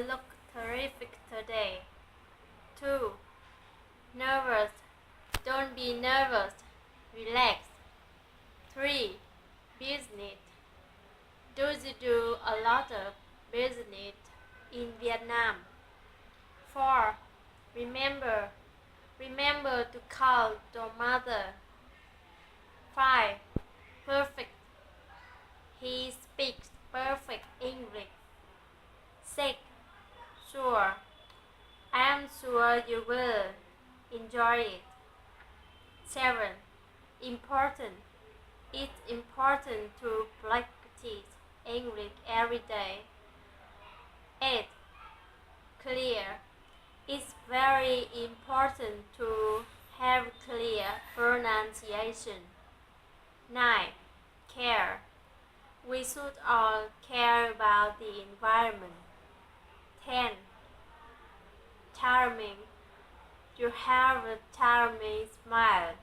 You look terrific today. 2. Nervous. Don't be nervous. Relax. 3. Business. Do you do a lot of business in Vietnam? 4. Remember. Remember to call your mother. 5. Perfect. He speaks perfect English. 6. Sure. I am sure you will enjoy it. 7. Important. It's important to practice English every day. 8. Clear. It's very important to have clear pronunciation. 9. Care. We should all care about the environment. 10. Charming. You have a charming smile.